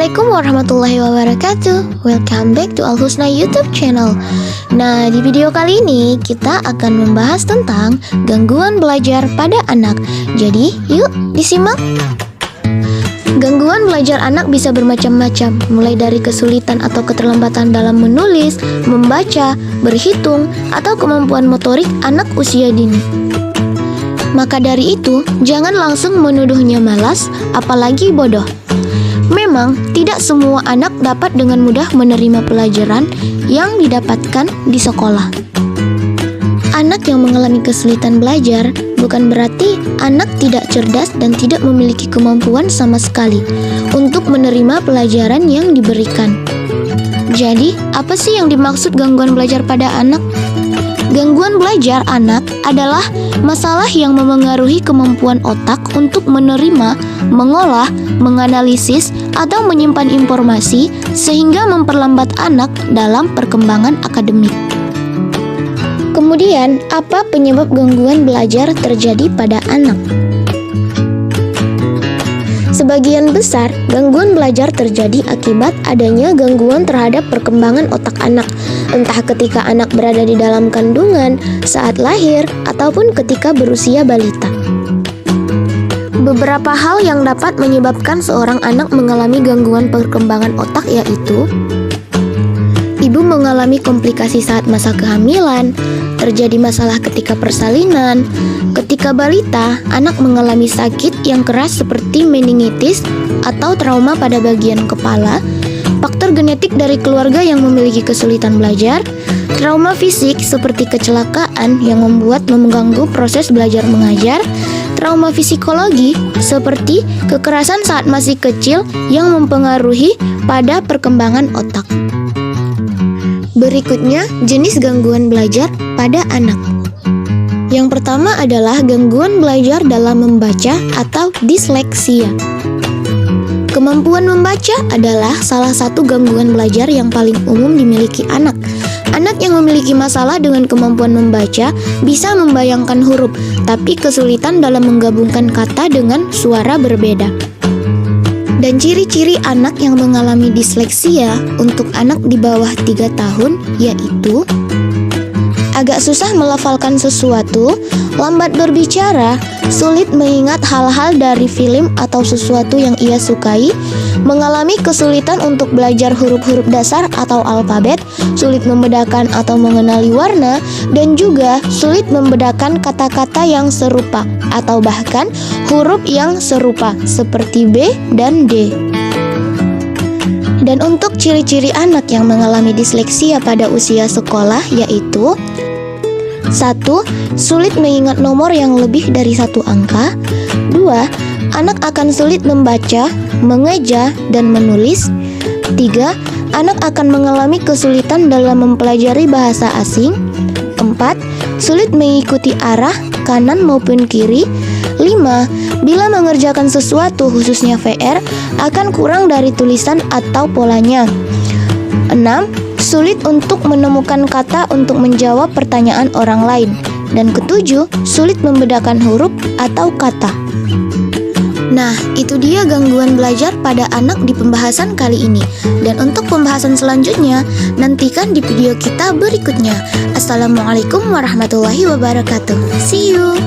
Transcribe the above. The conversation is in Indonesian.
Assalamualaikum warahmatullahi wabarakatuh. Welcome back to Al Husna YouTube channel. Nah, di video kali ini kita akan membahas tentang gangguan belajar pada anak. Jadi, yuk disimak. Gangguan belajar anak bisa bermacam-macam, mulai dari kesulitan atau keterlambatan dalam menulis, membaca, berhitung, atau kemampuan motorik anak usia dini. Maka dari itu, jangan langsung menuduhnya malas, apalagi bodoh. Memang, tidak semua anak dapat dengan mudah menerima pelajaran yang didapatkan di sekolah. Anak yang mengalami kesulitan belajar bukan berarti anak tidak cerdas dan tidak memiliki kemampuan sama sekali untuk menerima pelajaran yang diberikan. Jadi, apa sih yang dimaksud gangguan belajar pada anak? Gangguan belajar anak adalah masalah yang memengaruhi kemampuan otak untuk menerima, mengolah, menganalisis, atau menyimpan informasi sehingga memperlambat anak dalam perkembangan akademik. Kemudian, apa penyebab gangguan belajar terjadi pada anak? Sebagian besar gangguan belajar terjadi akibat adanya gangguan terhadap perkembangan otak anak, entah ketika anak berada di dalam kandungan, saat lahir, ataupun ketika berusia balita. Beberapa hal yang dapat menyebabkan seorang anak mengalami gangguan perkembangan otak yaitu: ibu mengalami komplikasi saat masa kehamilan, terjadi masalah ketika persalinan. Ketika balita, anak mengalami sakit yang keras seperti meningitis atau trauma pada bagian kepala, faktor genetik dari keluarga yang memiliki kesulitan belajar, trauma fisik seperti kecelakaan yang membuat mengganggu proses belajar mengajar, trauma psikologi seperti kekerasan saat masih kecil yang mempengaruhi pada perkembangan otak. Berikutnya, jenis gangguan belajar pada anak. Yang pertama adalah gangguan belajar dalam membaca atau disleksia. Kemampuan membaca adalah salah satu gangguan belajar yang paling umum dimiliki anak. Anak yang memiliki masalah dengan kemampuan membaca bisa membayangkan huruf, tapi kesulitan dalam menggabungkan kata dengan suara berbeda. Dan ciri-ciri anak yang mengalami disleksia untuk anak di bawah 3 tahun yaitu agak susah melafalkan sesuatu, lambat berbicara, sulit mengingat hal-hal dari film atau sesuatu yang ia sukai, mengalami kesulitan untuk belajar huruf-huruf dasar atau alfabet, sulit membedakan atau mengenali warna, dan juga sulit membedakan kata-kata yang serupa atau bahkan huruf yang serupa seperti B dan D. Dan untuk ciri-ciri anak yang mengalami disleksia pada usia sekolah yaitu: 1. Sulit mengingat nomor yang lebih dari 1 angka. 2. Anak akan sulit membaca, mengeja, dan menulis. 3. Anak akan mengalami kesulitan dalam mempelajari bahasa asing. 4. Sulit mengikuti arah kanan maupun kiri. 5. Bila mengerjakan sesuatu khususnya VR, akan kurang dari tulisan atau polanya. 6. Sulit untuk menemukan kata untuk menjawab pertanyaan orang lain. Dan ketujuh, sulit membedakan huruf atau kata. Nah, itu dia gangguan belajar pada anak di pembahasan kali ini. Dan untuk pembahasan selanjutnya, nantikan di video kita berikutnya. Assalamualaikum warahmatullahi wabarakatuh. See you!